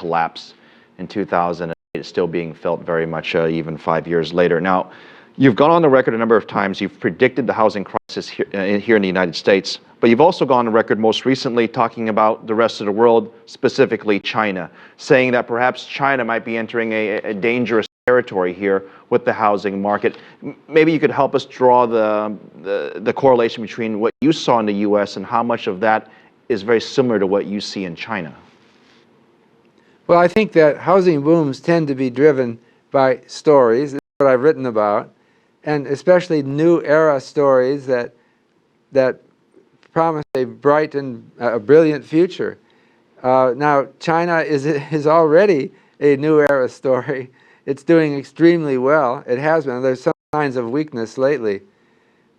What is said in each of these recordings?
collapse in 2008 is still being felt very much even 5 years later. Now, you've gone on the record a number of times, you've predicted the housing crisis here in the United States, but you've also gone on record most recently talking about the rest of the world, specifically China, saying that perhaps China might be entering a dangerous territory here with the housing market. Maybe you could help us draw the correlation between what you saw in the US and how much of that is very similar to what you see in China. Well, I think that housing booms tend to be driven by stories, that's what I've written about, and especially new era stories that promise a bright and brilliant future. Now, China is already a new era story. It's doing extremely well. It has been. There's some signs of weakness lately.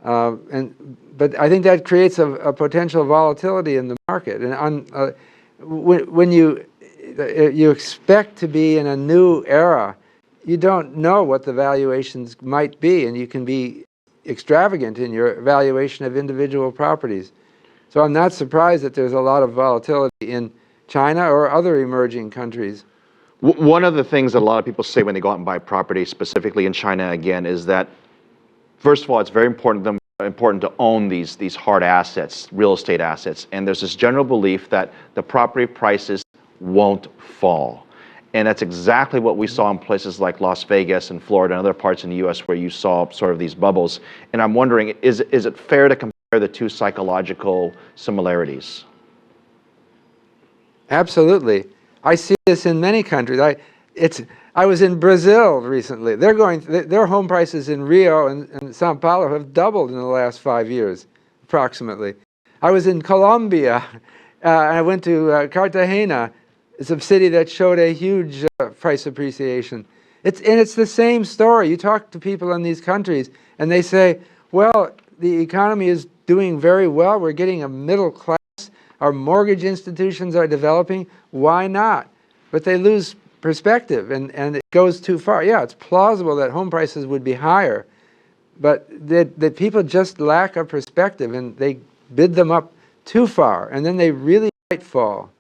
But I think that creates a potential volatility in the market. And when you expect to be in a new era, you don't know what the valuations might be, and you can be extravagant in your valuation of individual properties. So I'm not surprised that there's a lot of volatility in China or other emerging countries. One of the things that a lot of people say when they go out and buy property, specifically in China again, is that, first of all, it's very important to own these hard assets, real estate assets. And there's this general belief that the property prices won't fall. And that's exactly what we saw in places like Las Vegas and Florida and other parts in the US where you saw sort of these bubbles. And I'm wondering, is it fair to compare the two psychological similarities? Absolutely. I see this in many countries. I was in Brazil recently. Their home prices in Rio and Sao Paulo have doubled in the last 5 years, approximately. I was in Colombia. I went to Cartagena. It's a city that showed a huge price appreciation. It's the same story. You talk to people in these countries, and they say, well, the economy is doing very well. We're getting a middle class. Our mortgage institutions are developing. Why not? But they lose perspective, and it goes too far. Yeah, it's plausible that home prices would be higher, but that people just lack a perspective, and they bid them up too far, and then they really might fall.